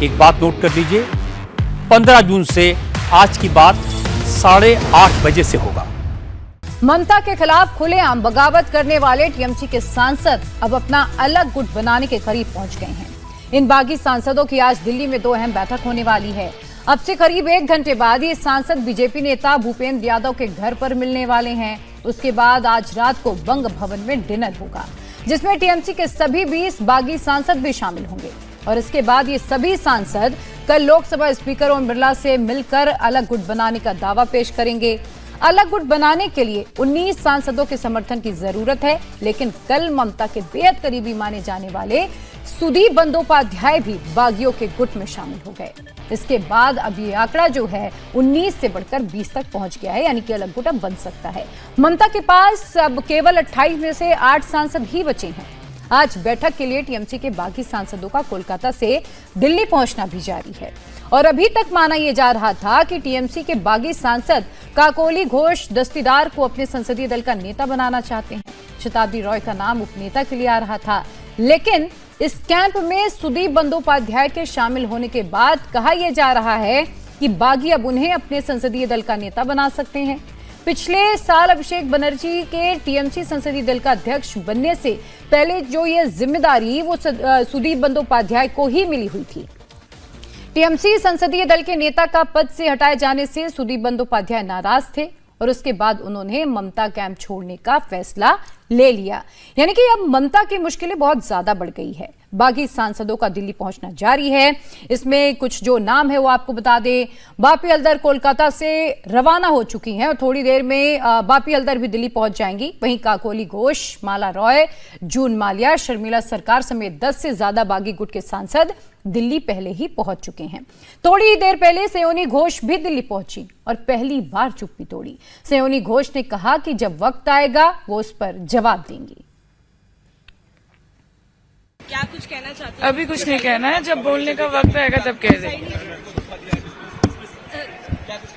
एक बात नोट कर लीजिए, 15 जून से आज की बात 8:30 बजे से होगा। ममता के खिलाफ खुलेआम बगावत करने वाले टीएमसी के सांसद अब अपना अलग गुट बनाने के करीब पहुंच गए हैं। इन बागी सांसदों की आज दिल्ली में 2 अहम बैठक होने वाली है। अब से करीब 1 घंटे बाद ये सांसद बीजेपी नेता भूपेंद्र यादव के घर पर मिलने वाले हैं। उसके बाद आज रात को बंग भवन में डिनर होगा, जिसमें टीएमसी के सभी 20 बागी सांसद भी शामिल होंगे। और इसके बाद ये सभी सांसद कल लोकसभा स्पीकर ओम बिरला से मिलकर अलग गुट बनाने का दावा पेश करेंगे। अलग गुट बनाने के लिए 19 सांसदों के समर्थन की जरूरत है, लेकिन कल ममता के बेहद करीबी माने जाने वाले सुदीप बंदोपाध्याय भी बागियों के गुट में शामिल हो गए। इसके बाद अब ये आंकड़ा जो है 19 से बढ़कर 20 तक पहुंच गया है, यानी कि अलग गुट अब बन सकता है। ममता के पास अब केवल 28 में से 8 सांसद ही बचे हैं। आज बैठक के लिए टीएमसी के बाकी सांसदों का कोलकाता से दिल्ली पहुंचना भी जारी है। और अभी तक माना यह जा रहा था कि टीएमसी के बागी सांसद काकोली घोष दस्तीदार को अपने संसदीय दल का नेता बनाना चाहते हैं। शताब्दी रॉय का नाम उपनेता के लिए आ रहा था, लेकिन इस कैंप में सुदीप बंदोपाध्याय के शामिल होने के बाद कहा यह जा रहा है कि बागी अब उन्हें अपने संसदीय दल का नेता बना सकते हैं। पिछले साल अभिषेक बनर्जी के टीएमसी संसदीय दल का अध्यक्ष बनने से पहले जो ये जिम्मेदारी वो सुदीप बंदोपाध्याय को ही मिली हुई थी। टीएमसी संसदीय दल के नेता का पद से हटाए जाने से सुदीप बंदोपाध्याय नाराज थे और उसके बाद उन्होंने ममता कैंप छोड़ने का फैसला ले लिया। यानी कि अब ममता की मुश्किलें बहुत ज्यादा बढ़ गई है। बागी सांसदों का दिल्ली पहुंचना जारी है। इसमें कुछ जो नाम है वो आपको बता दें। बापी हलदर कोलकाता से रवाना हो चुकी हैं और थोड़ी देर में बापी हलदर भी दिल्ली पहुंच जाएंगी। वहीं काकोली घोष, माला रॉय, जून माल्या, शर्मिला सरकार समेत 10 से ज्यादा बागी गुट के सांसद दिल्ली पहले ही पहुंच चुके हैं। थोड़ी ही देर पहले सयोनी घोष भी दिल्ली पहुंची और पहली बार चुप्पी तोड़ी। सयोनी घोष ने कहा कि जब वक्त आएगा वो उस पर जवाब देंगी। क्या कुछ कहना चाहते हैं? अभी कुछ नहीं कहना है, जब बोलने का वक्त आएगा तब कह देंगे।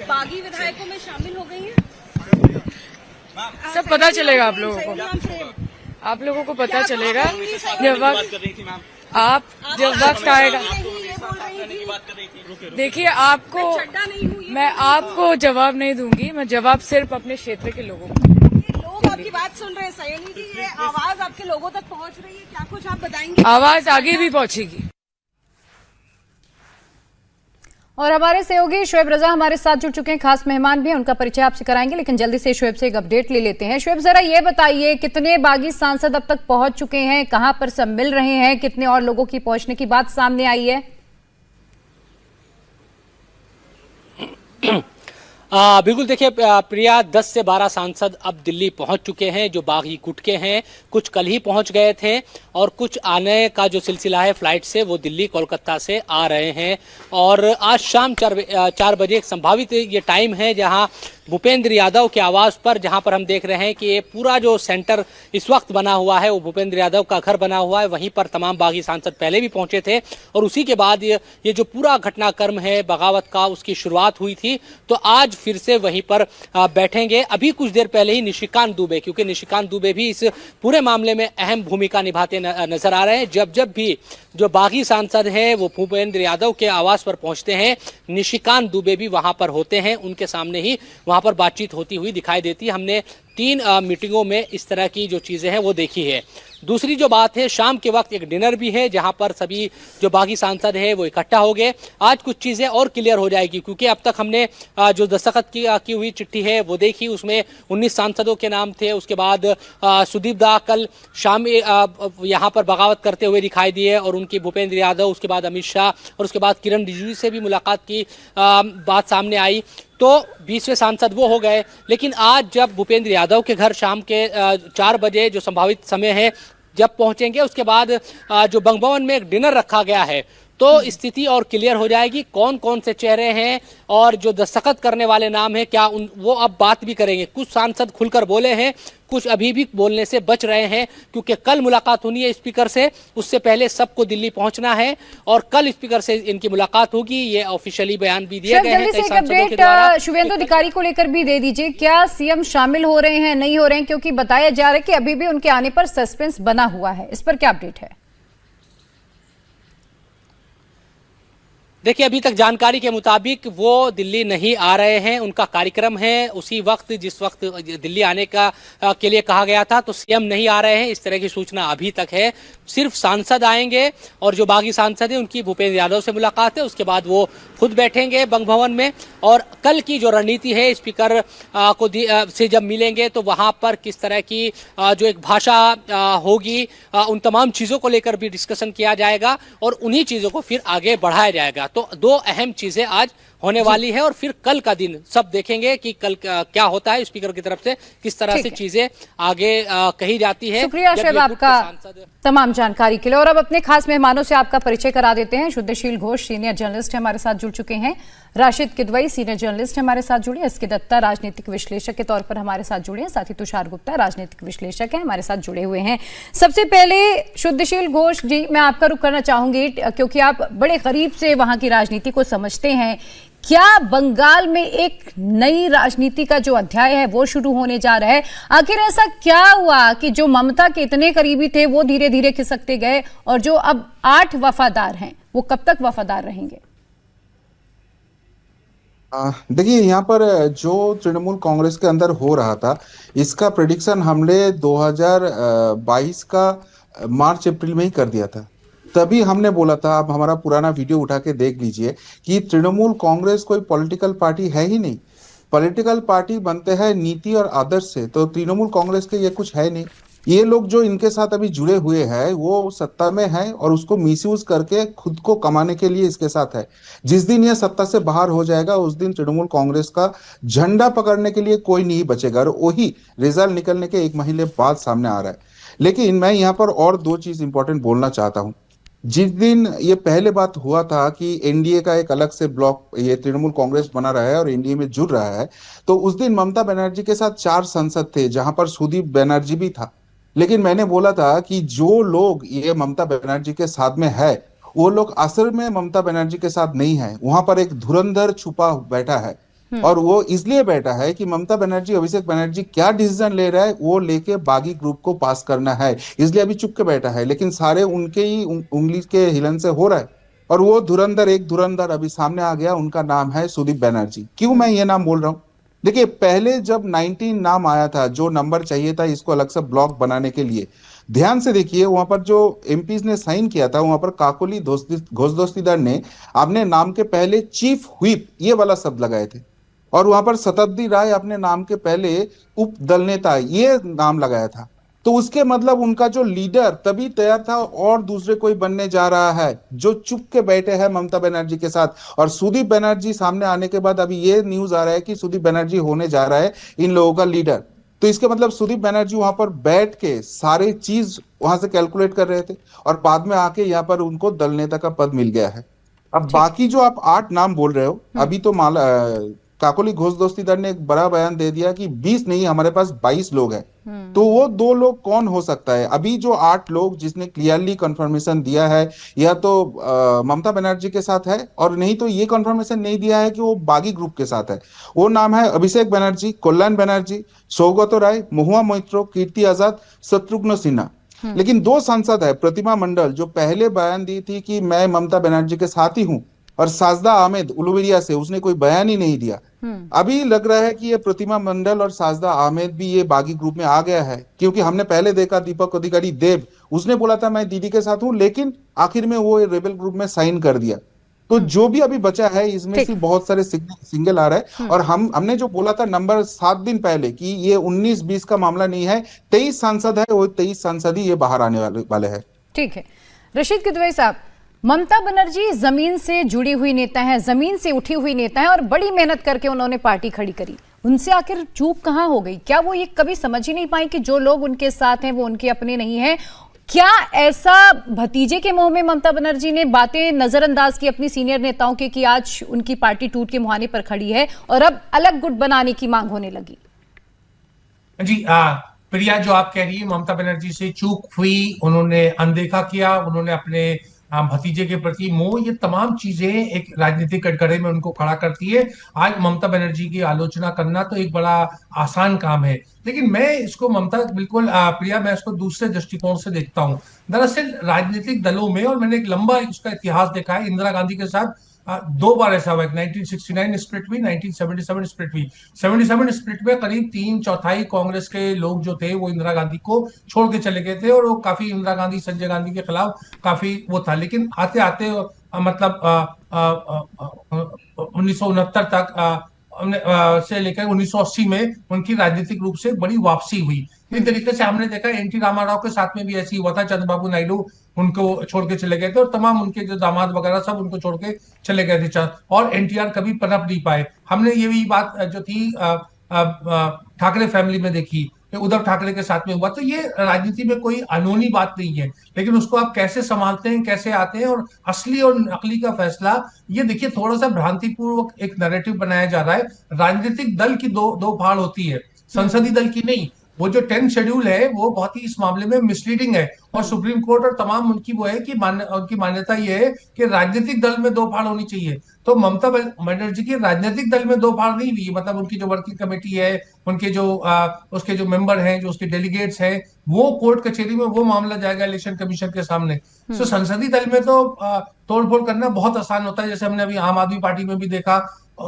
बागी विधायकों में शामिल हो गई हैं? सब पता चलेगा आप लोगों को। आप लोगों को पता चलेगा जब वक्त आएगा। देखिए, आपको मैं आपको जवाब नहीं दूंगी। मैं जवाब सिर्फ अपने क्षेत्र के लोगों को। लोग आपकी बात सुन रहे हैं सयोनी जी, ये आवाज आपके लोगों तक पहुंच रही है, क्या कुछ आप बताएंगे? आवाज आगे भी पहुंचेगी। और हमारे सहयोगी शोएब रजा हमारे साथ जुड़ चुके हैं, खास मेहमान भी हैं, उनका परिचय आपसे कराएंगे, लेकिन जल्दी से शोएब से एक अपडेट ले लेते हैं। शोएब, जरा ये बताइए, कितने बागी सांसद अब तक पहुंच चुके हैं, कहां पर सब मिल रहे हैं, कितने और लोगों की पहुंचने की बात सामने आई है? बिल्कुल, देखिए प्रिया, 10 से 12 सांसद अब दिल्ली पहुंच चुके हैं जो बागी गुट के हैं। कुछ कल ही पहुंच गए थे और कुछ आने का जो सिलसिला है फ्लाइट से वो दिल्ली कोलकाता से आ रहे हैं। और आज शाम 4 बजे एक संभावित ये टाइम है जहां भूपेंद्र यादव के आवास पर, जहां पर हम देख रहे हैं कि ये पूरा जो सेंटर इस वक्त बना हुआ है वो भूपेंद्र यादव का घर बना हुआ है। वहीं पर तमाम बागी सांसद पहले भी पहुंचे थे और उसी के बाद ये जो पूरा घटनाक्रम है बगावत का, उसकी शुरुआत हुई थी। तो आज फिर से वहीं पर बैठेंगे। अभी कुछ देर पहले ही निशिकांत दुबे, क्योंकि निशिकांत दुबे भी इस पूरे मामले में अहम भूमिका निभाते नजर आ रहे हैं। जब भी जो बागी सांसद है वो भूपेंद्र यादव के आवास पर पहुंचते हैं, निशिकांत दुबे भी वहां पर होते हैं। उनके सामने ही वहां पर बातचीत होती हुई दिखाई देती है। हमने 3 मीटिंगों में इस तरह की जो चीजें हैं वो देखी है। दूसरी जो बात है, शाम के वक्त एक डिनर भी है जहां पर सभी जो बागी सांसद है वो इकट्ठा हो गए। आज कुछ चीजें और क्लियर हो जाएगी, क्योंकि अब तक हमने जो दस्तखत की हुई चिट्ठी है वो देखी, उसमें 19 सांसदों के नाम थे। उसके बाद सुदीप दा कल शाम यहाँ पर बगावत करते हुए दिखाई दिए और उनकी भूपेंद्र यादव, उसके बाद अमित शाह और उसके बाद किरण रिजिजू से भी मुलाकात की बात सामने आई। तो 20वें सांसद वो हो गए। लेकिन आज जब भूपेंद्र यादव के घर शाम के 4 बजे जो संभावित समय है जब पहुंचेंगे, उसके बाद जो बंग भवन में एक डिनर रखा गया है, तो स्थिति और क्लियर हो जाएगी कौन कौन से चेहरे हैं और जो दस्तखत करने वाले नाम हैं क्या वो अब बात भी करेंगे। कुछ सांसद खुलकर बोले हैं, कुछ अभी भी बोलने से बच रहे हैं, क्योंकि कल मुलाकात होनी है स्पीकर से। उससे पहले सबको दिल्ली पहुंचना है और कल स्पीकर से इनकी मुलाकात होगी। ये ऑफिशियली बयान भी दिया गया है कई सांसदों के द्वारा। शुभेंदु अधिकारी को लेकर भी दे दीजिए, क्या सीएम शामिल हो रहे हैं, नहीं हो रहे हैं, क्योंकि बताया जा रहा है कि अभी भी उनके आने पर सस्पेंस बना हुआ है। इस पर क्या अपडेट है? देखिए, अभी तक जानकारी के मुताबिक वो दिल्ली नहीं आ रहे हैं। उनका कार्यक्रम है उसी वक्त जिस वक्त दिल्ली आने का के लिए कहा गया था, तो सीएम नहीं आ रहे हैं, इस तरह की सूचना अभी तक है। सिर्फ सांसद आएंगे और जो बागी सांसद हैं उनकी भूपेंद्र यादव से मुलाकात है, उसके बाद वो खुद बैठेंगे बंग भवन में। और कल की जो रणनीति है, स्पीकर से जब मिलेंगे तो वहां पर किस तरह की जो एक भाषा होगी, उन तमाम चीज़ों को लेकर भी डिस्कशन किया जाएगा और उन्हीं चीज़ों को फिर आगे बढ़ाया जाएगा। तो दो अहम चीजें आज होने वाली है और फिर कल का दिन सब देखेंगे कि कल क्या होता है, स्पीकर की तरफ से किस तरह से चीजें आगे कही जाती है। शुक्रिया शोएब आपका तमाम जानकारी के लिए। और अब अपने खास मेहमानों से आपका परिचय करा देते हैं। शुद्धशील घोष सीनियर जर्नलिस्ट हमारे साथ जुड़ चुके हैं, राशिद किदवई सीनियर जर्नलिस्ट हमारे साथ जुड़े, एसके दत्ता राजनीतिक विश्लेषक के तौर पर हमारे साथ जुड़े हैं, साथ ही तुषार गुप्ता राजनीतिक विश्लेषक है हमारे साथ जुड़े हुए हैं। सबसे पहले शुद्धशील घोष जी, मैं आपका रुख करना चाहूंगी क्योंकि आप बड़े करीब से वहां की राजनीति को समझते हैं। क्या बंगाल में एक नई राजनीति का जो अध्याय है वो शुरू होने जा रहा है? आखिर ऐसा क्या हुआ कि जो ममता के इतने करीबी थे वो धीरे धीरे खिसकते गए और जो अब 8 वफादार हैं वो कब तक वफादार रहेंगे? देखिए, यहाँ पर जो तृणमूल कांग्रेस के अंदर हो रहा था, इसका प्रेडिक्शन हमने 2022 का मार्च अप्रैल में ही कर दिया था। तभी हमने बोला था, आप हमारा पुराना वीडियो उठा के देख लीजिए, कि तृणमूल कांग्रेस कोई पॉलिटिकल पार्टी है ही नहीं। पॉलिटिकल पार्टी बनते हैं नीति और आदर्श से, तो तृणमूल कांग्रेस के ये कुछ है नहीं। ये लोग जो इनके साथ अभी जुड़े हुए हैं वो सत्ता में हैं और उसको मिसयूज करके खुद को कमाने के लिए इसके साथ है। जिस दिन ये सत्ता से बाहर हो जाएगा उस दिन तृणमूल कांग्रेस का झंडा पकड़ने के लिए कोई नहीं बचेगा और वही रिजल्ट निकलने के 1 महीने बाद सामने आ रहा है। लेकिन मैं यहाँ पर और 2 चीज इंपॉर्टेंट बोलना चाहता हूँ। जिस दिन ये पहले बात हुआ था कि एनडीए का एक अलग से ब्लॉक ये तृणमूल कांग्रेस बना रहा है और एनडीए में जुड़ रहा है, तो उस दिन ममता बनर्जी के साथ 4 सांसद थे, जहां पर सुदीप बनर्जी भी था। लेकिन मैंने बोला था कि जो लोग ये ममता बनर्जी के साथ में है वो लोग असल में ममता बनर्जी के साथ नहीं है। वहां पर एक धुरंधर छुपा बैठा है और वो इसलिए बैठा है कि ममता बनर्जी, अभिषेक बनर्जी क्या डिसीजन ले रहा है वो लेके बागी ग्रुप को पास करना है, इसलिए अभी चुप के बैठा है। लेकिन सारे उनके ही उंगली के हिलन से हो रहा है और वो एक धुरंधर अभी सामने आ गया, उनका नाम है सुदीप बनर्जी। क्यों मैं ये नाम बोल रहा हूँ? देखिए, पहले जब 19 नाम आया था, जो नंबर चाहिए था इसको अलग से ब्लॉक बनाने के लिए, ध्यान से देखिए वहां पर जो एमपीज ने साइन किया था, वहां पर काकोली घोष दस्तीदार ने अपने नाम के पहले चीफ व्हिप ये वाला शब्द लगाए थे और वहां पर शताब्दी राय अपने नाम के पहले उप दल नेता ये नाम लगाया था। तो उसके मतलब उनका जो लीडर तभी तैयार था और दूसरे कोई बनने जा रहा है जो चुप के बैठे हैं ममता बनर्जी के साथ। और सुदीप बनर्जी सामने आने के बाद अभी ये न्यूज आ रहा है कि सुदीप बनर्जी होने जा रहा है इन लोगों का लीडर। तो इसके मतलब सुदीप बनर्जी वहां पर बैठ के सारे चीज वहां से कैलकुलेट कर रहे थे और बाद में आके यहाँ पर उनको दल नेता का पद मिल गया है। अब बाकी जो आप 8 नाम बोल रहे हो, अभी तो काकोली घोष दस्तीदार ने एक बड़ा बयान दे दिया कि 20 नहीं, हमारे पास 22 लोग हैं। तो वो 2 लोग कौन हो सकता है? अभी जो 8 लोग जिसने क्लियरली कंफर्मेशन दिया है या तो ममता बनर्जी के साथ है और नहीं तो ये कंफर्मेशन नहीं दिया है कि वो बागी ग्रुप के साथ है। वो नाम है अभिषेक बनर्जी, कल्याण बनर्जी, सौगत राय, महुआ मोइत्रो, कीर्ति आजाद, शत्रुघ्न सिन्हा। लेकिन 2 सांसद है, प्रतिमा मंडल जो पहले बयान दी थी कि मैं ममता बनर्जी के साथ ही हूँ, और साजदा अहमद उलुबेरिया से उसने कोई बयान ही नहीं दिया। अभी लग रहा है कि ये प्रतिमा मंडल और साजदा अहमद भी ये बागी ग्रुप में आ गया है, क्योंकि हमने पहले देखा दीपक अधिकारी देव, उसने बोला था मैं दीदी के साथ हूं, लेकिन आखिर में वो रेबल ग्रुप में साइन कर दिया। तो जो भी अभी बचा है इसमें से बहुत सारे सिंगल आ रहा है। और हमने जो बोला था नंबर 7 दिन पहले कि ये 19-20 का मामला नहीं है, 23 सांसद है, वो 23 सांसद ही ये बाहर आने वाले हैं। ठीक है राशिद किदवई साहब, ममता बनर्जी जमीन से जुड़ी हुई नेता है, जमीन से उठी हुई नेता है और बड़ी मेहनत करके उन्होंने पार्टी खड़ी करी। उनसे आखिर चूक कहां हो गई? क्या वो ये कभी समझ ही नहीं पाई कि जो लोग उनके साथ हैं वो उनके अपने नहीं हैं? क्या ऐसा भतीजे के मुंह में ममता बनर्जी ने बातें नजरअंदाज की अपनी सीनियर नेताओं के कि आज उनकी पार्टी टूट के मुहाने पर खड़ी है और अब अलग गुट बनाने की मांग होने लगी? जी प्रिया, जो आप कह रही है ममता बनर्जी से चूक हुई, उन्होंने अनदेखा किया, उन्होंने अपने भतीजे के प्रति मोह, ये तमाम चीजें एक राजनीतिक कटघरे में उनको खड़ा करती है। आज ममता बनर्जी की आलोचना करना तो एक बड़ा आसान काम है, लेकिन मैं इसको प्रिया, मैं इसको दूसरे दृष्टिकोण से देखता हूं। दरअसल राजनीतिक दलों में, और मैंने एक लंबा उसका इतिहास देखा है, इंदिरा गांधी के साथ दो बार ऐसा हुआ, 1969 स्प्लिट हुई, 1977 स्प्लिट हुई। 77 स्प्लिट में करीब 3/4 कांग्रेस के लोग जो थे वो इंदिरा गांधी को छोड़ के चले गए थे, और वो काफी इंदिरा गांधी संजय गांधी के खिलाफ काफी वो था। लेकिन आते आते मतलब 1969 तक से लेकर 1980 में उनकी राजनीतिक रूप से बड़ी वापसी हुई। इस तरीके से हमने देखा एनटी रामाराव के साथ में भी ऐसी हुआ था। चंद्रबाबू नायडू उनको छोड़ के चले गए थे, और तमाम उनके जो दामाद वगैरह सब उनको छोड़ के चले गए थे, और एनटीआर कभी पनप नहीं पाए। हमने ये भी बात जो थी ठाकरे फैमिली में देखी, उद्धव ठाकरे के साथ में हुआ। तो ये राजनीति में कोई अनहोनी बात नहीं है, लेकिन उसको आप कैसे संभालते हैं, कैसे आते हैं, और असली और नकली का फैसला ये देखिए, थोड़ा सा भ्रांतिपूर्वक एक नैरेटिव बनाया जा रहा है। राजनीतिक दल की दो फाड़ होती है, संसदीय दल की नहीं। वो जो 10 शेड्यूल है वो बहुत ही इस मामले में मिसलीडिंग है, और सुप्रीम कोर्ट और तमाम उनकी वो है कि उनकी मान्यता ये है कि राजनीतिक दल में 2 फाड़ होनी चाहिए। तो ममता बनर्जी की राजनीतिक दल में 2 फाड़ नहीं हुई, मतलब उनकी जो वर्किंग कमेटी है, उनके जो उसके जो मेंबर हैं, जो उसके डेलीगेट्स हैं, वो कोर्ट कचहरी में वो मामला जाएगा इलेक्शन कमीशन के सामने। तो संसदीय दल में तो तोड़फोड़ करना बहुत आसान होता है, जैसे हमने अभी आम आदमी पार्टी में भी देखा।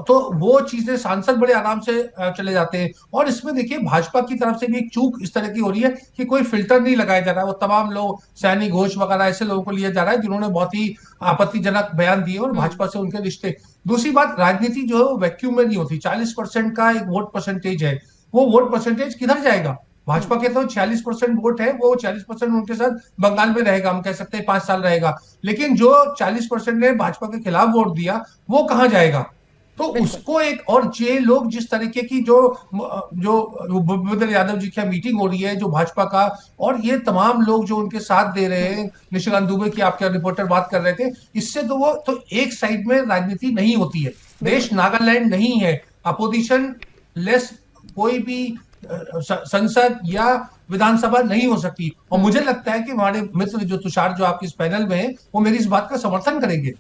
तो वो चीजें सांसद बड़े आराम से चले जाते हैं। और इसमें देखिए भाजपा की तरफ से भी एक चूक इस तरह की हो रही है कि कोई फिल्टर नहीं लगाया जा रहा है। वो तमाम लोग, सैनी घोष वगैरह ऐसे लोगों को लिया जा रहा है जिन्होंने बहुत ही आपत्तिजनक बयान दिए, और भाजपा से उनके रिश्ते। दूसरी बात, राजनीति जो है वो वैक्यूम में नहीं होती। 40% का एक वोट परसेंटेज है, वो वोट परसेंटेज किधर जाएगा? भाजपा के तो 40% वोट है, वो 40% उनके साथ बंगाल में रहेगा, हम कह सकते हैं 5 साल रहेगा। लेकिन जो 40% ने भाजपा के खिलाफ वोट दिया, वो कहां जाएगा? तो उसको एक, और ये लोग जिस तरीके की जो भूपेंद्र यादव जी की मीटिंग हो रही है, जो भाजपा का, और ये तमाम लोग जो उनके साथ दे रहे हैं, निशिकांत दुबे की आपके रिपोर्टर बात कर रहे थे, इससे तो वो तो एक साइड में राजनीति नहीं होती है। देश नागालैंड नहीं है, अपोजिशन लेस कोई भी संसद या विधानसभा नहीं हो सकती। और मुझे लगता है कि हमारे मित्र जो तुषार जो आपके इस पैनल में है, वो मेरी इस बात का समर्थन करेंगे।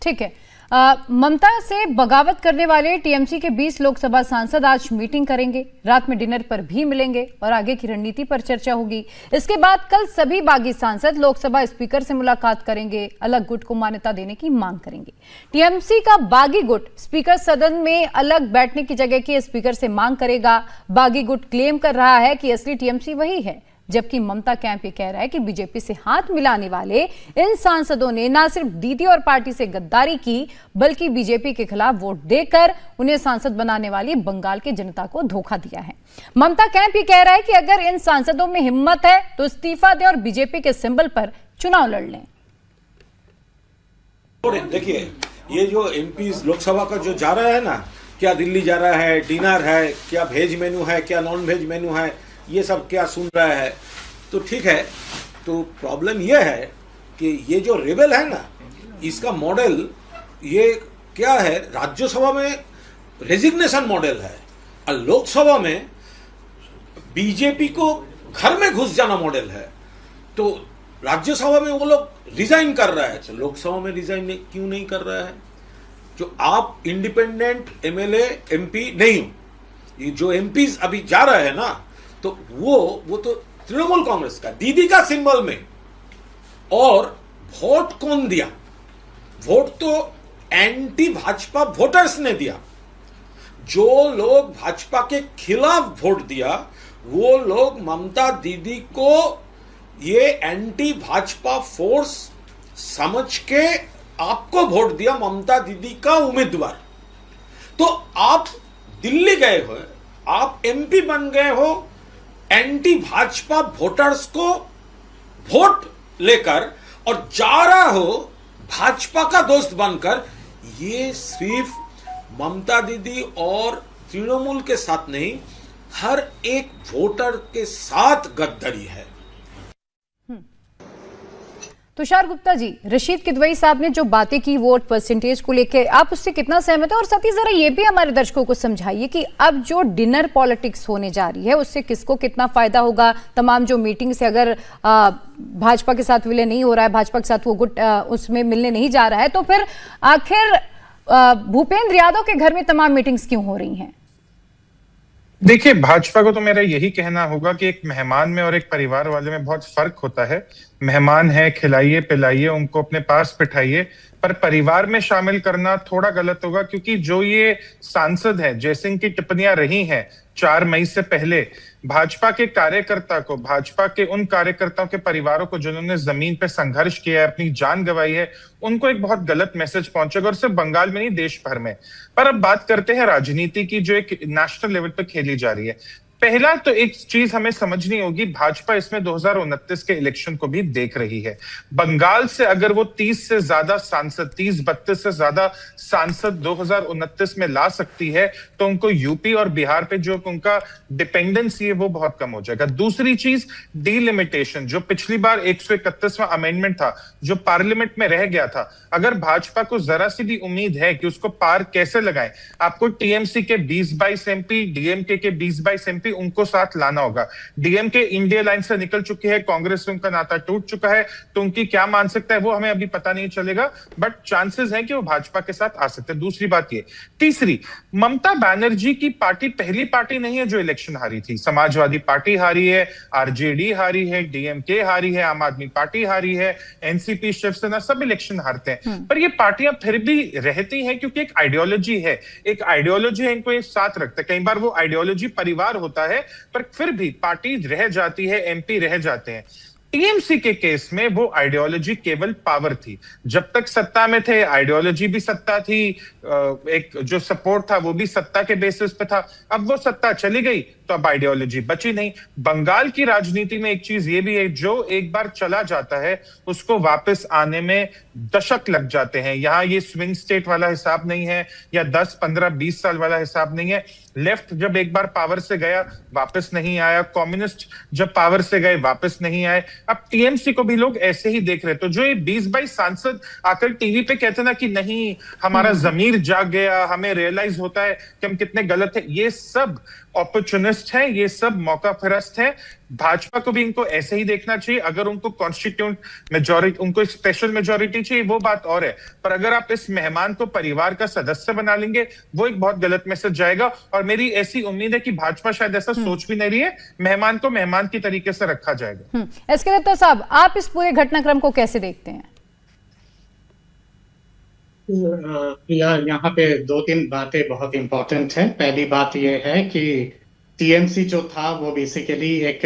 ठीक है। ममता से बगावत करने वाले टीएमसी के 20 लोकसभा सांसद आज मीटिंग करेंगे, रात में डिनर पर भी मिलेंगे और आगे की रणनीति पर चर्चा होगी। इसके बाद कल सभी बागी सांसद लोकसभा स्पीकर से मुलाकात करेंगे, अलग गुट को मान्यता देने की मांग करेंगे। टीएमसी का बागी गुट स्पीकर सदन में अलग बैठने की जगह की स्पीकर से मांग करेगा। बागी गुट क्लेम कर रहा है कि असली टीएमसी वही है, जबकि ममता कैंप ये कह रहा है कि बीजेपी से हाथ मिलाने वाले इन सांसदों ने न सिर्फ दीदी और पार्टी से गद्दारी की, बल्कि बीजेपी के खिलाफ वोट देकर उन्हें सांसद बनाने वाली बंगाल की जनता को धोखा दिया है। ममता कैंप ये कह रहा है कि अगर इन सांसदों में हिम्मत है तो इस्तीफा दें और बीजेपी के सिंबल पर चुनाव लड़ लें। देखिए, ये जो एमपी लोकसभा का जो जा रहा है ना, क्या दिल्ली जा रहा है, डिनर है, क्या वेज मेनू है, क्या नॉन वेज मेनू है, ये सब क्या सुन रहा है, तो ठीक है। तो प्रॉब्लम ये है कि ये जो रेबल है ना, इसका मॉडल ये क्या है, राज्यसभा में रेजिग्नेशन मॉडल है, और लोकसभा में बीजेपी को घर में घुस जाना मॉडल है। तो राज्यसभा में वो लोग रिजाइन कर रहा है, तो लोकसभा में रिजाइन क्यों नहीं कर रहा है? जो आप इंडिपेंडेंट एमएलए एमपी नहीं हो, ये जो एमपीज अभी जा रहे हैं ना, तो वो तो तृणमूल कांग्रेस का दीदी का सिंबल में। और वोट कौन दिया? वोट तो एंटी भाजपा वोटर्स ने दिया। जो लोग भाजपा के खिलाफ वोट दिया, वो लोग ममता दीदी को ये एंटी भाजपा फोर्स समझ के आपको वोट दिया, ममता दीदी का उम्मीदवार। तो आप दिल्ली गए हो, आप एमपी बन गए हो एंटी भाजपा वोटर्स को वोट लेकर, और जा रहा हो भाजपा का दोस्त बनकर। ये सिर्फ ममता दीदी और तृणमूल के साथ नहीं, हर एक वोटर के साथ गद्दारी है। तुषार गुप्ता जी, रशीद किदवई साहब ने जो बातें की वोट परसेंटेज को लेकर, आप उससे कितना सहमत हैं? और साथ ही जरा ये भी हमारे दर्शकों को समझाइए कि अब जो डिनर पॉलिटिक्स होने जा रही है, उससे किसको कितना फायदा होगा? तमाम जो मीटिंग से अगर भाजपा के साथ विलय नहीं हो रहा है, भाजपा के साथ वो गुट उसमें मिलने नहीं जा रहा है, तो फिर आखिर भूपेंद्र यादव के घर में तमाम मीटिंग्स क्यों हो रही हैं? देखिए, भाजपा को तो मेरा यही कहना होगा कि एक मेहमान में और एक परिवार वाले में बहुत फर्क होता है। मेहमान है, खिलाइए पिलाइए, उनको अपने पास बिठाइए, पर परिवार में शामिल करना थोड़ा गलत होगा, क्योंकि जो ये सांसद है, जैसे इनकी टिप्पणियां रही हैं 4 मई से पहले, भाजपा के कार्यकर्ता को, भाजपा के उन कार्यकर्ताओं के परिवारों को जिन्होंने जमीन पे संघर्ष किया है, अपनी जान गंवाई है, उनको एक बहुत गलत मैसेज पहुंचेगा, और सिर्फ बंगाल में नहीं, देश भर में। पर अब बात करते हैं राजनीति की, जो एक नेशनल लेवल पे खेली जा रही है। पहला तो एक चीज हमें समझनी होगी, भाजपा इसमें 2029 के इलेक्शन को भी देख रही है। बंगाल से अगर वो 30 से ज्यादा सांसद, 30-32 से ज्यादा सांसद 2029 में ला सकती है, तो उनको यूपी और बिहार पे जो उनका डिपेंडेंसी है वो बहुत कम हो जाएगा। दूसरी चीज, डीलिमिटेशन, जो पिछली बार 131वां अमेंडमेंट था, जो पार्लियामेंट में रह गया था, अगर भाजपा को जरा सी भी उम्मीद है कि उसको पार कैसे लगाएं, आपको टीएमसी के 20-22 एमपी, डीएमके के 20-22 एमपी उनको साथ लाना होगा। डीएमके इंडिया लाइन से निकल चुकी है, कांग्रेस से उनका नाता टूट चुका है, तो उनकी क्या मान सकता है वो हमें अभी पता नहीं चलेगा, बट चांसेस है कि वो भाजपा के साथ आ सकते हैं। दूसरी बात ये, तीसरी, ममता बनर्जी की पार्टी पहली पार्टी नहीं है जो इलेक्शन हारी थी। समाजवादी पार्टी हारी है, आरजेडी हारी है, डीएमके हारी है, आम आदमी पार्टी हारी है, एनसीपी, शिवसेना, सब इलेक्शन हारते हैं। पर ये पार्टियां फिर भी रहती हैं क्योंकि एक आइडियोलॉजी है, एक आइडियोलॉजी है, इनको एक साथ रखता है। कई बार वो आइडियोलॉजी परिवार होता है, पर फिर भी पार्टी रह जाती है, एमपी रह जाते हैं। टीएमसी के केस में वो आइडियोलॉजी केवल पावर थी। जब तक सत्ता में थे, आइडियोलॉजी भी सत्ता थी, एक जो सपोर्ट था वो भी सत्ता के बेसिस पे था। अब वो सत्ता चली गई तो अब आइडियोलॉजी बची नहीं। बंगाल की राजनीति में एक चीज ये भी है, जो एक बार चला जाता है उसको वापस आने में दशक लग जाते हैं। यहां ये स्विंग स्टेट वाला हिसाब नहीं है, या 10, 15, 20 साल वाला हिसाब नहीं है। लेफ्ट जब एक बार पावर से गया वापस नहीं आया, कम्युनिस्ट जब पावर से गए वापस नहीं आए, अब टीएमसी को भी लोग ऐसे ही देख रहे। तो जो ये 20-22 सांसद आकर टीवी पे कहते ना कि नहीं हमारा जमीर जाग गया, हमें रियलाइज होता है कि हम कितने गलत है, ये सब अपॉर्चुनिस्ट है, ये सब मौका परस्त है। भाजपा को भी इनको ऐसे ही देखना चाहिए। अगर उनको कॉन्स्टिट्यूंट मेजॉरिटी, उनको एक स्पेशल मेजॉरिटी चाहिए, वो बात और है, पर अगर आप इस मेहमान को परिवार का सदस्य बना लेंगे, वो एक बहुत गलत मैसेज जाएगा। और मेरी ऐसी उम्मीद है कि भाजपा शायद ऐसा सोच भी नहीं रही है, मेहमान को मेहमान की तरीके से रखा जाएगा। एसके दत्ता साहब, आप इस पूरे घटनाक्रम को कैसे देखते हैं? यहाँ पे 2-3 बातें बहुत इंपॉर्टेंट हैं। पहली बात यह है कि टीएमसी जो था वो बेसिकली एक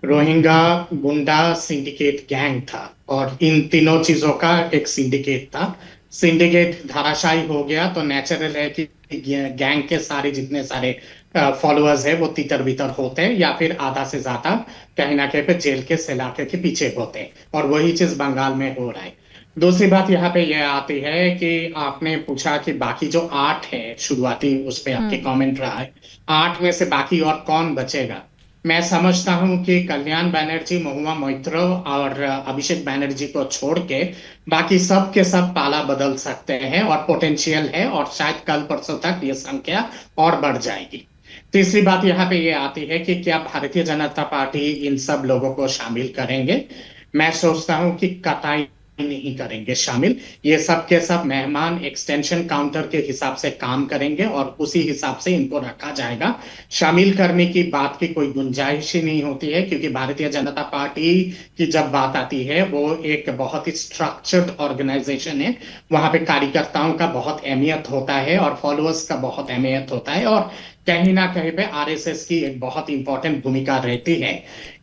रोहिंग्या गुंडा सिंडिकेट गैंग था, और इन तीनों चीजों का एक सिंडिकेट था। सिंडिकेट धराशायी हो गया तो नेचुरल है कि गैंग के सारे जितने सारे फॉलोअर्स है वो तितर बितर होते हैं, या फिर आधा से ज्यादा कहीं ना कहीं पे जेल के सलाखे के पीछे होते हैं, और वही चीज बंगाल में हो रहा है। दूसरी बात यहाँ पे यह आती है कि आपने पूछा कि बाकी जो 8 है, शुरुआती उस पे आपके कमेंट रहा है, 8 में से बाकी और कौन बचेगा। मैं समझता हूं कि कल्याण बनर्जी, महुआ मोइत्र और अभिषेक बनर्जी को छोड़ के बाकी सब के सब पाला बदल सकते हैं, और पोटेंशियल है, और शायद कल परसों तक ये संख्या और बढ़ जाएगी। तीसरी बात यहाँ पे ये आती है कि क्या भारतीय जनता पार्टी इन सब लोगों को शामिल करेंगे। मैं सोचता हूं कि कतई नहीं करेंगे शामिल। ये सब के सब मेहमान एक्सटेंशन काउंटर के हिसाब से काम करेंगे, और उसी हिसाब से इनको रखा जाएगा। शामिल करने की बात की कोई गुंजाइश ही नहीं होती है, क्योंकि भारतीय जनता पार्टी की जब बात आती है वो एक बहुत ही स्ट्रक्चर्ड ऑर्गेनाइजेशन है। वहां पे कार्यकर्ताओं का बहुत अहमियत होता है, और फॉलोअर्स का बहुत अहमियत होता है, और कहीं ना कहीं पे आरएसएस की एक बहुत इंपॉर्टेंट भूमिका रहती है।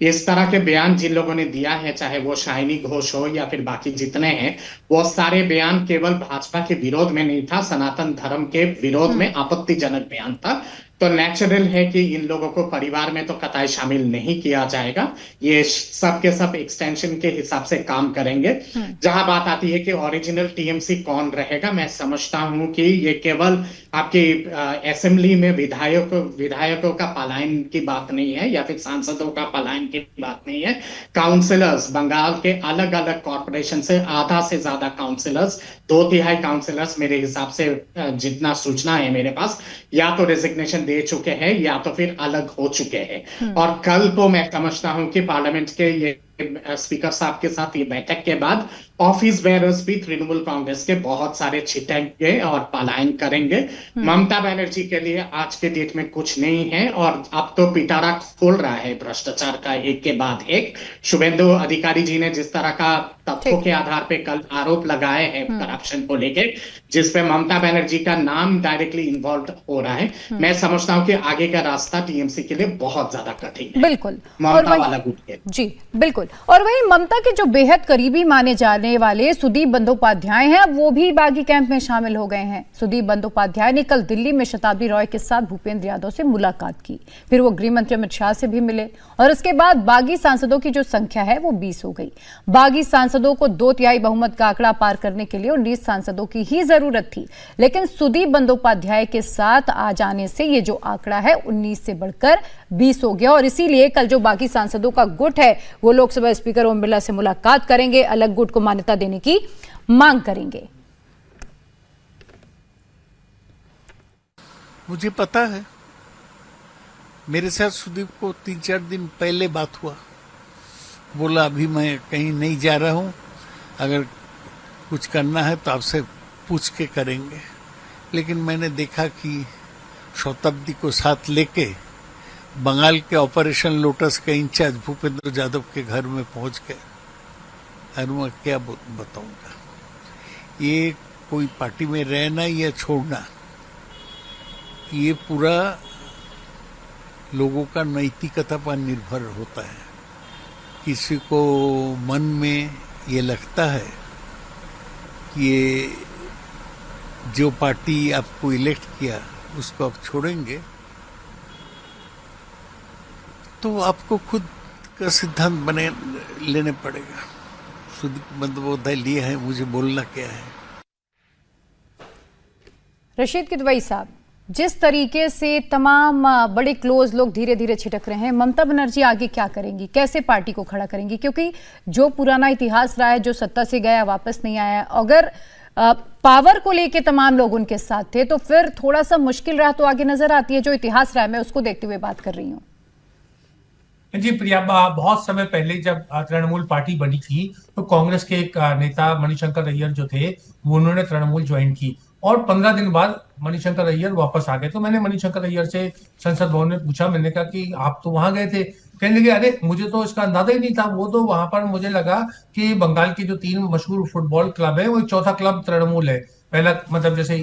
इस तरह के बयान जिन लोगों ने दिया है, चाहे वो शाइनी घोष हो या फिर बाकी जितने हैं, वो सारे बयान केवल भाजपा के विरोध में नहीं था, सनातन धर्म के विरोध में आपत्तिजनक बयान था। तो नेचुरल है कि इन लोगों को परिवार में तो कतई शामिल नहीं किया जाएगा। ये सब के सब एक्सटेंशन के हिसाब से काम करेंगे। जहां बात आती है कि ओरिजिनल टीएमसी कौन रहेगा, मैं समझता हूं कि ये केवल आपकी असेंबली में विधायकों का पलायन की बात नहीं है, या फिर सांसदों का पलायन की बात नहीं है। काउंसिलर्स, बंगाल के अलग अलग कॉर्पोरेशन से आधा से ज्यादा काउंसिलर्स, 2/3 काउंसिलर्स मेरे हिसाब से, जितना सूचना है मेरे पास, या तो रेजिग्नेशन दे चुके हैं या तो फिर अलग हो चुके हैं। और कल को मैं समझता हूं कि पार्लियामेंट के ये स्पीकर साहब के साथ ये बैठक के बाद ऑफिस बेयरर्स भी तृणमूल कांग्रेस के बहुत सारे छिटेंगे और पलायन करेंगे। ममता बनर्जी के लिए आज के डेट में कुछ नहीं है और अब तो पिटारा खोल रहा है भ्रष्टाचार का एक के बाद एक। शुभेंदु अधिकारी जी ने जिस तरह का तथ्यों के आधार पे कल आरोप लगाए हैं करप्शन को लेके, जिसपे ममता बनर्जी का नाम डायरेक्टली इन्वॉल्व हो रहा है, मैं समझता हूँ कि आगे का रास्ता टीएमसी के लिए बहुत ज्यादा कठिन है। बिल्कुल, ममता वाला गुट के जी बिल्कुल। और वहीं ममता के जो बेहद करीबी माने जाने वाले सुदीप बंदोपाध्याय हैं, वो भी बागी कैंप में शामिल हो गए हैं। सुदीप बंदोपाध्याय ने कल दिल्ली में शताब्दी रॉय के साथ भूपेंद्र यादव से मुलाकात की, फिर वो गृह मंत्री अमित शाह से भी मिले और उसके बाद बागी सांसदों की जो संख्या है वो 20 हो गई। बागी सांसदों को 2/3 बहुमत का आंकड़ा पार करने के लिए 19 सांसदों की ही जरूरत थी, लेकिन सुदीप बंदोपाध्याय के साथ आ जाने से ये जो आंकड़ा है 19 से बढ़कर 20 हो गया और इसीलिए कल जो बाकी सांसदों का गुट है वो लोकसभा स्पीकर ओम बिरला से मुलाकात करेंगे, अलग गुट को मान्यता देने की मांग करेंगे। मुझे पता है, मेरे साथ सुदीप को 3-4 दिन पहले बात हुआ, बोला अभी मैं कहीं नहीं जा रहा हूं, अगर कुछ करना है तो आपसे पूछ के करेंगे। लेकिन मैंने देखा कि शताब्दी को साथ लेके बंगाल के ऑपरेशन लोटस के इंचार्ज भूपेंद्र यादव के घर में पहुंच गए। और मैं क्या बताऊंगा, ये कोई पार्टी में रहना या छोड़ना, ये पूरा लोगों का नैतिकता पर निर्भर होता है। किसी को मन में ये लगता है कि ये जो पार्टी आपको इलेक्ट किया उसको आप छोड़ेंगे, तो आपको खुद का सिद्धांत बने लेने पड़ेगा। सुदीप बंदोपाध्याय लिए है, मुझे बोलना क्या है। रशीद किदवई साहब, जिस तरीके से तमाम बड़े क्लोज लोग धीरे धीरे छिटक रहे हैं, ममता बनर्जी आगे क्या करेंगी, कैसे पार्टी को खड़ा करेंगी? क्योंकि जो पुराना इतिहास रहा है, जो सत्ता से गया वापस नहीं आया, अगर पावर को लेके तमाम लोग उनके साथ थे तो फिर थोड़ा सा मुश्किल रहा तो आगे नजर आती है। जो इतिहास रहा है, मैं उसको देखते हुए बात कर रही हूँ। जी प्रिया, बहुत समय पहले जब तृणमूल पार्टी बनी थी तो कांग्रेस के एक नेता मणिशंकर अय्यर जो थे, वो उन्होंने तृणमूल ज्वाइन की और 15 दिन बाद मणिशंकर अय्यर वापस आ गए। तो मैंने मणिशंकर अय्यर से संसद भवन में पूछा, मैंने कहा कि आप तो वहां गए थे। कहने लगे अरे मुझे तो इसका अंदाजा ही नहीं था, वो तो वहां पर मुझे लगा कि बंगाल के जो 3 मशहूर फुटबॉल क्लब है, वो चौथा क्लब तृणमूल है। पहला मतलब जैसे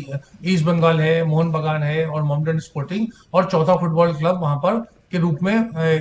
ईस्ट बंगाल है, मोहन बगान है और मोहम्मडन स्पोर्टिंग, और चौथा फुटबॉल क्लब वहां पर के रूप में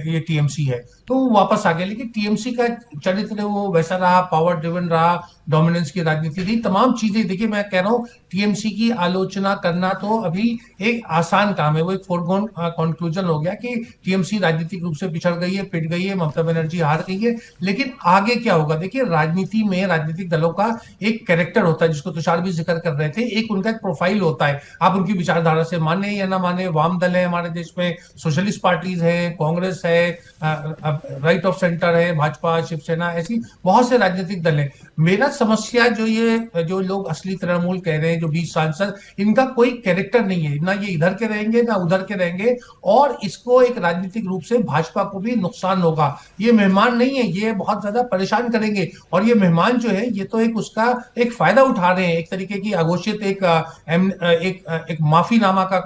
ये टीएमसी है। तो वो वापस आ गए, लेकिन टीएमसी का चरित्र वो वैसा रहा, पावर ड्रिवन रहा, डोमिनेंस की राजनीति थी, तमाम चीजें। देखिए मैं कह रहा हूँ, टीएमसी की आलोचना करना तो अभी एक आसान काम है, वो एक फोरगोन कंक्लूजन हो गया कि टीएमसी राजनीतिक रूप से पिछड़ गई है, पिट गई है, ममता बनर्जी हार गई है। लेकिन आगे क्या होगा? देखिए राजनीति में राजनीतिक दलों का एक कैरेक्टर होता है, जिसको तुषार भी जिक्र कर रहे थे, एक उनका एक प्रोफाइल होता है। आप उनकी विचारधारा से माने या ना माने, वाम दल है हमारे देश में, सोशलिस्ट पार्टीज है, कांग्रेस है, राइट ऑफ सेंटर है, भाजपा, शिवसेना, ऐसी बहुत से राजनीतिक दल है। मेरा समस्या जो लोग असली तृणमूल कह रहे हैं, जो 20 सांसद, इनका कोई कैरेक्टर नहीं है, ना ये इधर के रहेंगे ना उधर के रहेंगे, और इसको एक राजनीतिक रूप से भाजपा को भी नुकसान होगा। ये मेहमान नहीं है, ये बहुत ज्यादा परेशान करेंगे, और ये मेहमान जो है ये तो एक उसका एक फायदा उठा रहे हैं, एक तरीके की अघोषित एक माफीनामा का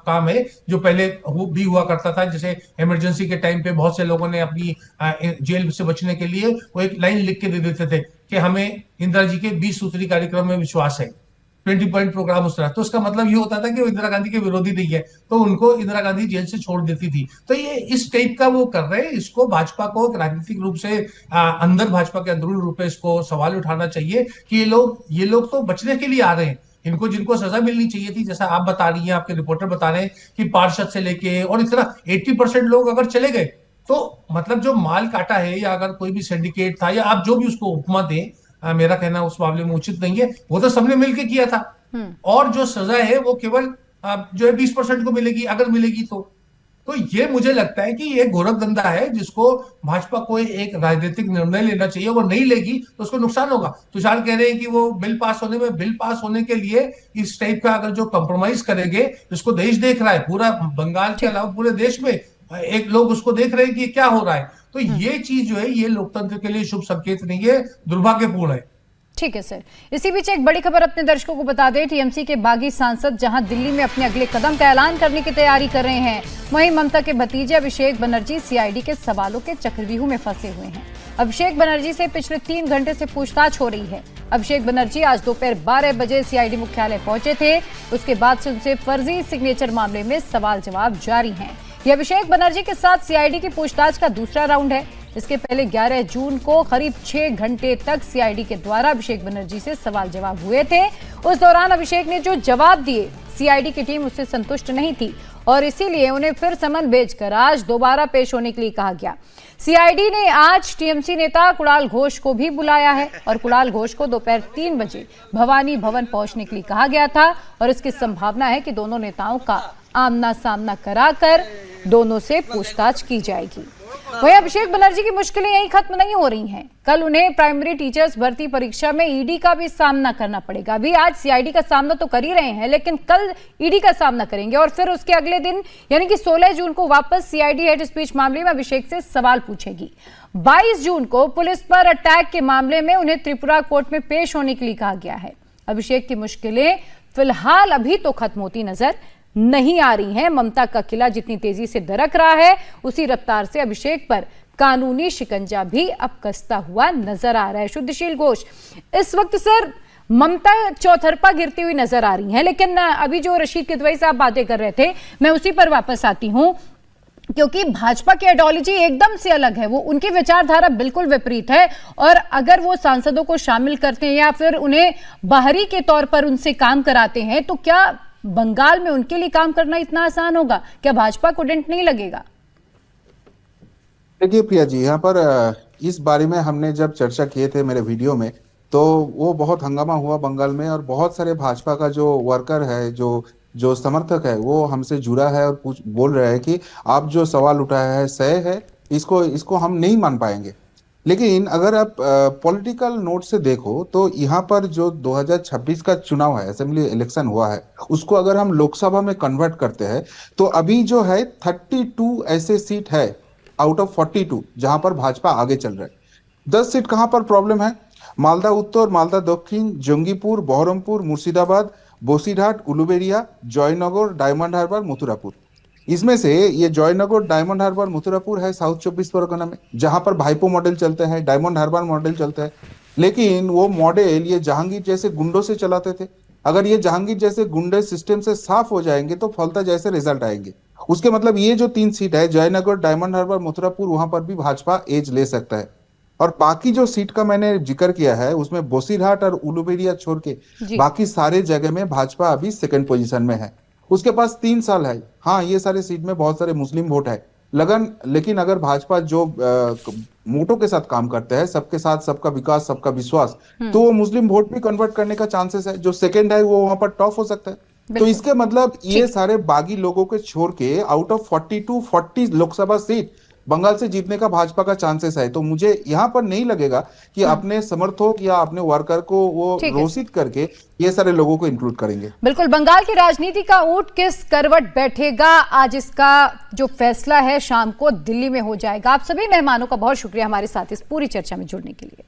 काम है, जो पहले भी हुआ करता था। जैसे इमरजेंसी के टाइम पे बहुत से लोगों ने अपनी जेल से बचने के लिए वो एक लाइन लिख के दे देते थे कि हमें इंदिरा जी के 20 सूत्री कार्यक्रम में विश्वास है, 20 पॉइंट प्रोग्राम उस तरह। तो उसका मतलब ये होता था कि वो इंदिरा गांधी के विरोधी नहीं है, तो उनको इंदिरा गांधी जेल से छोड़ देती थी। तो ये इस टाइप का वो कर रहे हैं। इसको भाजपा को राजनीतिक रूप से अंदर, भाजपा के अंदरूनी रूप में इसको सवाल उठाना चाहिए कि ये लोग तो बचने के लिए आ रहे हैं। इनको जिनको सजा मिलनी चाहिए थी, जैसा आप बता रही हैं, आपके रिपोर्टर बता रहे हैं कि पार्षद से लेके और इस तरह 80% लोग अगर चले गए, तो मतलब जो माल काटा है, या अगर कोई भी सिंडिकेट था, या आप जो भी उसको उपमा दें, मेरा कहना उस मामले में उचित नहीं है, वो तो सबने मिलकर किया था। और जो सजा है वो केवल जो है 20% को मिलेगी, अगर मिलेगी तो ये मुझे लगता है कि ये गोरख धंधा है, जिसको भाजपा को एक राजनीतिक निर्णय लेना चाहिए। वो नहीं लेगी तो उसको नुकसान होगा। तुषार कह रहे हैं कि वो बिल पास होने के लिए इस टाइप का अगर जो कंप्रोमाइज करेंगे, जिसको देश देख रहा है, पूरा बंगाल के अलावा पूरे देश में एक लोग उसको देख रहे हैं कि क्या हो रहा है। तो ये चीज जो है ये लोकतंत्र के लिए शुभ संकेत नहीं है, दुर्भाग्यपूर्ण है। ठीक है सर। इसी बीच एक बड़ी खबर अपने दर्शकों को बता दें, टीएमसी के बागी सांसद जहां दिल्ली में अपने अगले कदम का ऐलान करने की तैयारी कर रहे हैं, वहीं ममता के भतीजे अभिषेक बनर्जी सीआईडी के सवालों के चक्रव्यूह में फंसे हुए हैं। अभिषेक बनर्जी से पिछले 3 घंटे से पूछताछ हो रही है। अभिषेक बनर्जी आज दोपहर 12 बजे सीआईडी मुख्यालय पहुंचे थे। उसके बाद से उनसे फर्जी सिग्नेचर मामले में सवाल जवाब जारी हैं। ये अभिषेक बनर्जी के साथ सीआईडी की पूछताछ का दूसरा राउंड है। इसके पहले 11 जून को करीब 6 घंटे तक सीआईडी के द्वारा अभिषेक बनर्जी से सवाल जवाब हुए थे। उस दौरान अभिषेक ने जो जवाब दिए, सीआईडी की टीम उससे संतुष्ट नहीं थी और इसीलिए उन्हें फिर समन भेजकर आज दोबारा पेश होने के लिए कहा गया। सीआईडी ने आज टीएमसी नेता कुणाल घोष को भी बुलाया है और कुणाल घोष को दोपहर 3 बजे भवानी भवन पहुंचने के लिए कहा गया था और इसकी संभावना है कि दोनों नेताओं का आमना सामना कराकर दोनों से पूछताछ की जाएगी। वहीं अभिषेक बनर्जी की मुश्किलें यही खत्म नहीं हो रही हैं। कल उन्हें प्राइमरी टीचर्स भर्ती परीक्षा में ईडी का भी सामना करना पड़ेगा। अभी आज सीआईडी का सामना तो कर ही रहे हैं, लेकिन कल ईडी का सामना करेंगे और फिर उसके अगले दिन यानी कि 16 जून को वापस सीआईडी हेड स्पीच मामले में अभिषेक से सवाल पूछेगी। 22 जून को पुलिस पर अटैक के मामले में उन्हें त्रिपुरा कोर्ट में पेश होने के लिए कहा गया है। अभिषेक की मुश्किलें फिलहाल अभी तो खत्म होती नजर नहीं आ रही हैं। ममता का किला जितनी तेजी से दरक रहा है, उसी रफ्तार से अभिषेक पर कानूनी शिकंजा भी अब कसता हुआ नजर आ रहा है। शुद्धशील घोष, इस वक्त सर ममता चौथरपा गिरती हुई नजर आ रही है, लेकिन अभी जो रशीद किदवई साहब बातें कर रहे थे, मैं उसी पर वापस आती हूं, क्योंकि भाजपा की आइडियोलॉजी एकदम से अलग है। वो उनकी विचारधारा बिल्कुल विपरीत है और अगर वो सांसदों को शामिल करते हैं या फिर उन्हें बाहरी के तौर पर उनसे काम कराते हैं, तो क्या बंगाल में उनके लिए काम करना इतना आसान होगा? क्या भाजपा को डेंट नहीं लगेगा? देखिए प्रिया जी, यहाँ पर इस बारे में हमने जब चर्चा किए थे मेरे वीडियो में, तो वो बहुत हंगामा हुआ बंगाल में और बहुत सारे भाजपा का जो वर्कर है, जो समर्थक है, वो हमसे जुड़ा है और बोल रहे हैं कि आप जो सवाल उठाया है सही है, इसको हम नहीं मान पाएंगे। लेकिन अगर आप पॉलिटिकल नोट से देखो तो यहाँ पर जो 2026 का चुनाव है, असेंबली इलेक्शन हुआ है, उसको अगर हम लोकसभा में कन्वर्ट करते हैं तो अभी जो है 32 ऐसे सीट है आउट ऑफ 42 जहां पर भाजपा आगे चल रहा है। 10 सीट कहां पर प्रॉब्लम है? मालदा उत्तर, मालदा दक्षिण, जंगीपुर, बहरमपुर, मुर्शिदाबाद, बोसीघाट, उलुबेरिया, जयनगर, डायमंड हार्बर, मथुरापुर। इसमें से ये जयनगर, डायमंड हार्बर, मथुरापुर है साउथ 24 परगना में, जहां पर भाईपो मॉडल चलते हैं, डायमंड हार्बर मॉडल चलता है। लेकिन वो मॉडल ये जहांगीर जैसे गुंडों से चलाते थे। अगर ये जहांगीर जैसे गुंडे सिस्टम से साफ हो जाएंगे तो फलता जैसे रिजल्ट आएंगे। उसके मतलब ये जो 3 सीट है, जयनगर, डायमंड हार्बर, मथुरापुर, वहां पर भी भाजपा एज ले सकता है। और बाकी जो सीट का मैंने जिक्र किया है उसमें बोसीघाट और उलुबेरिया छोड़ के बाकी सारे जगह में भाजपा अभी सेकंड पोजीशन में है। उसके पास 3 साल है। हाँ, ये सारे सीट में बहुत सारे मुस्लिम वोट है लगन, लेकिन अगर भाजपा जो मोटो के साथ काम करते हैं, सबके साथ सबका विकास, सबका विश्वास, तो वो मुस्लिम वोट भी कन्वर्ट करने का चांसेस है। जो सेकंड है वो वहां पर टॉप हो सकता है। तो इसके मतलब ये सारे बागी लोगों के छोड़ के out of 40 Lok Sabha seat Bengal से जीतने का भाजपा का चांसेस है। तो मुझे यहाँ पर नहीं लगेगा कि अपने समर्थक या अपने वर्कर को वो रोषित करके ये सारे लोगों को इंक्लूड करेंगे। बिल्कुल, बंगाल की राजनीति का ऊंट किस करवट बैठेगा, आज इसका जो फैसला है शाम को दिल्ली में हो जाएगा। आप सभी मेहमानों का बहुत शुक्रिया हमारे साथ इस पूरी चर्चा में जुड़ने के लिए।